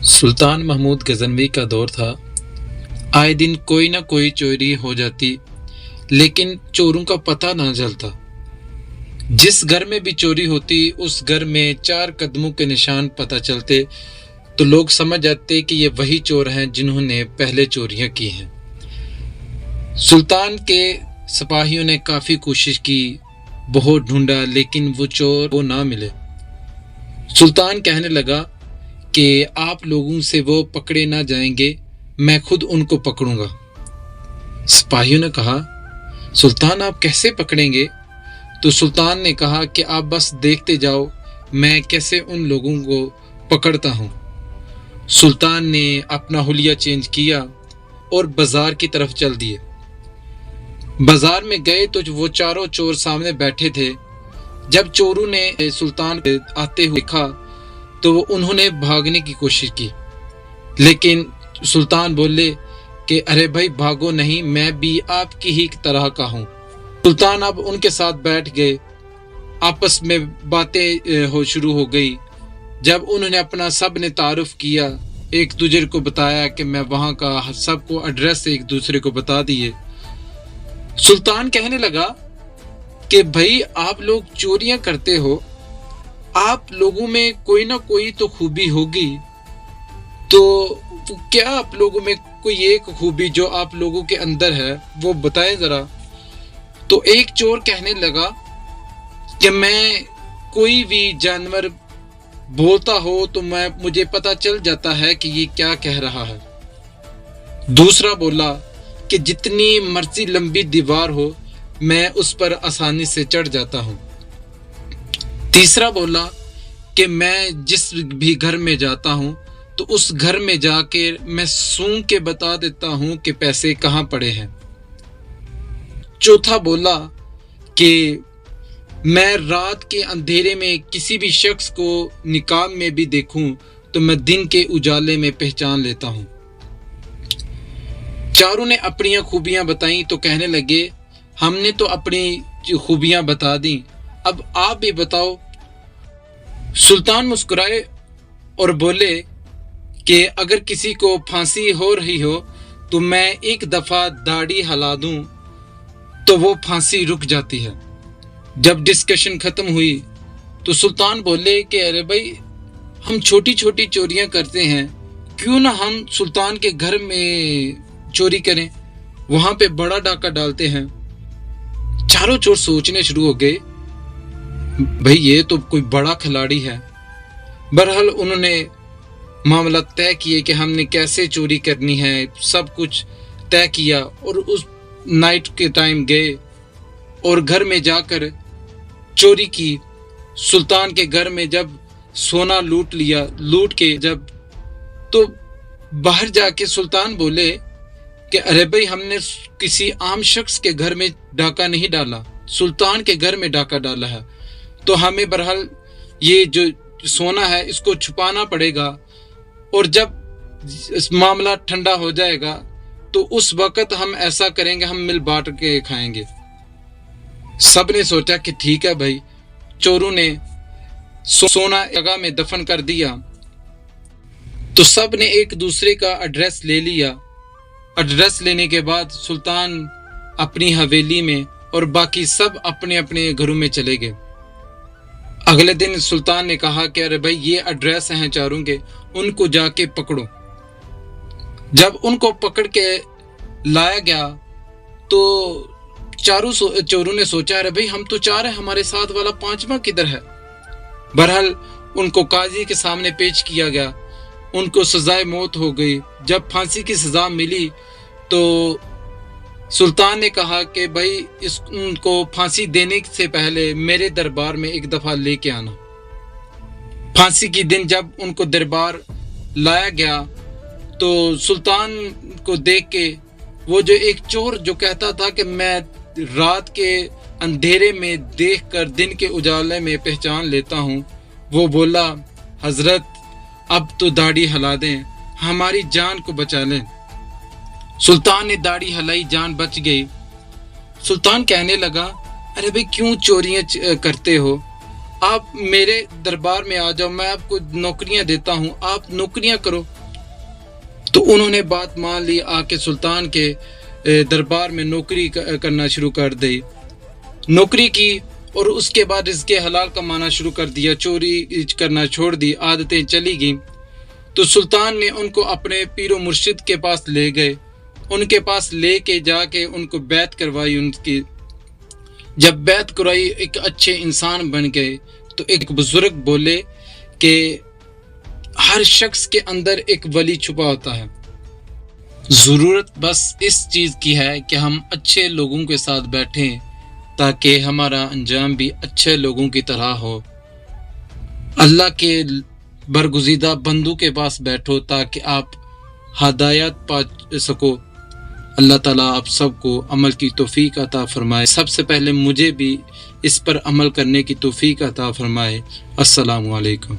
सुल्तान महमूद गजनवी का दौर था। आए दिन कोई ना कोई चोरी हो जाती, लेकिन चोरों का पता ना चलता। जिस घर में भी चोरी होती उस घर में 4 कदमों के निशान पता चलते तो लोग समझ जाते कि ये वही चोर हैं जिन्होंने पहले चोरियां की हैं। सुल्तान के सिपाहियों ने काफ़ी कोशिश की, बहुत ढूंढा, लेकिन वो चोर वो ना मिले। सुल्तान कहने लगा कि आप लोगों से वो पकड़े ना जाएंगे, मैं खुद उनको पकड़ूंगा। सिपाहियों ने कहा, सुल्तान आप कैसे पकड़ेंगे? तो सुल्तान ने कहा कि आप बस देखते जाओ मैं कैसे उन लोगों को पकड़ता हूँ। सुल्तान ने अपना हुलिया चेंज किया और बाजार की तरफ चल दिए। बाजार में गए तो वो चारों चोर सामने बैठे थे। जब चोरों ने सुल्तान आते हुए देखा तो उन्होंने भागने की कोशिश की, लेकिन सुल्तान बोले कि अरे भाई भागो नहीं, मैं भी आपकी ही तरह का हूँ। सुल्तान अब उनके साथ बैठ गए, आपस में बातें शुरू हो गई। जब उन्होंने अपना सब ने तारुफ किया, एक दूसरे को बताया कि मैं वहाँ का, सबको एड्रेस एक दूसरे को बता दिए। सुल्तान कहने लगा कि भाई आप लोग चोरियां करते हो, आप लोगों में कोई ना कोई तो खूबी होगी, तो क्या आप लोगों में कोई एक खूबी जो आप लोगों के अंदर है वो बताएं जरा। तो एक चोर कहने लगा कि मैं कोई भी जानवर बोलता हो तो मुझे पता चल जाता है कि ये क्या कह रहा है। दूसरा बोला कि जितनी मर्जी लंबी दीवार हो मैं उस पर आसानी से चढ़ जाता हूँ। तीसरा बोला कि मैं जिस भी घर में जाता हूँ तो उस घर में जाके मैं सूंघ के बता देता हूँ कि पैसे कहाँ पड़े हैं। चौथा बोला कि मैं रात के अंधेरे में किसी भी शख्स को निकाब में भी देखूं तो मैं दिन के उजाले में पहचान लेता हूं। चारों ने अपनी खूबियां बताई तो कहने लगे, हमने तो अपनी खूबियां बता दी, अब आप भी बताओ। सुल्तान मुस्कुराए और बोले कि अगर किसी को फांसी हो रही हो तो मैं एक दफा दाढ़ी हिला दूं तो वो फांसी रुक जाती है। जब डिस्कशन खत्म हुई तो सुल्तान बोले कि अरे भाई हम छोटी छोटी चोरियां करते हैं, क्यों ना हम सुल्तान के घर में चोरी करें, वहां पे बड़ा डाका डालते हैं। चारों चोर सोचने शुरू हो गए, भाई ये तो कोई बड़ा खिलाड़ी है। बहरहाल उन्होंने मामला तय किए कि हमने कैसे चोरी करनी है, सब कुछ तय किया और उस नाइट के टाइम गए और घर में जाकर चोरी की। सुल्तान के घर में जब सोना लूट लिया, लूट के जब तो बाहर जाके सुल्तान बोले कि अरे भाई हमने किसी आम शख्स के घर में डाका नहीं डाला, सुल्तान के घर में डाका डाला है, तो हमें बहरहाल ये जो सोना है इसको छुपाना पड़ेगा और जब इस मामला ठंडा हो जाएगा तो उस वक्त हम ऐसा करेंगे, हम मिल बांट के खाएंगे। सब ने सोचा कि ठीक है भाई। चोरों ने सोना जगह में दफन कर दिया तो सब ने एक दूसरे का एड्रेस ले लिया। एड्रेस लेने के बाद सुल्तान अपनी हवेली में और बाकी सब अपने अपने घरों में चले गए। अगले दिन सुल्तान ने कहा कि अरे भाई ये एड्रेस हैं चारों के, उनको जाके पकड़ो। जब उनको पकड़ के लाया गया तो चारों चोरों ने सोचा, अरे भाई हम तो 4 हैं, हमारे साथ वाला 5वां किधर है। बहरहाल उनको काजी के सामने पेश किया गया, उनको सजाए मौत हो गई। जब फांसी की सजा मिली तो सुल्तान ने कहा कि भाई उनको फांसी देने से पहले मेरे दरबार में एक दफा लेके आना। फांसी के दिन जब उनको दरबार लाया गया तो सुल्तान को देख के वो जो एक चोर जो कहता था कि मैं रात के अंधेरे में देखकर दिन के उजाले में पहचान लेता हूँ, वो बोला, हजरत अब तो दाढ़ी हिला दें, हमारी जान को बचा लें। सुल्तान ने दाढ़ी हिलाई, जान बच गई। सुल्तान कहने लगा, अरे भाई क्यों चोरियां करते हो, آپ میرے دربار میں آ جاؤ، میں آپ کو نوکریاں دیتا ہوں، آپ نوکریاں کرو۔ تو انہوں نے بات مان لی، آ کے سلطان کے دربار میں نوکری کرنا شروع کر دی، نوکری کی، اور اس کے بعد رزق حلال کمانا شروع کر دیا، چوری کرنا چھوڑ دی، عادتیں چلی گئیں۔ تو سلطان نے ان کو اپنے پیر و مرشد کے پاس لے گئے، ان کے پاس لے کے جا کے ان کو بیعت کروائی۔ ان کی جب بیعت کرائی، ایک اچھے انسان بن گئے۔ تو ایک بزرگ بولے کہ ہر شخص کے اندر ایک ولی چھپا ہوتا ہے، ضرورت بس اس چیز کی ہے کہ ہم اچھے لوگوں کے ساتھ بیٹھیں تاکہ ہمارا انجام بھی اچھے لوگوں کی طرح ہو۔ اللہ کے برگزیدہ بندوں کے پاس بیٹھو تاکہ آپ ہدایت پا سکو۔ اللہ تعالیٰ آپ سب کو عمل کی توفیق عطا فرمائے۔ سب سے پہلے مجھے بھی اس پر عمل کرنے کی توفیق عطا فرمائے۔ السلام علیکم۔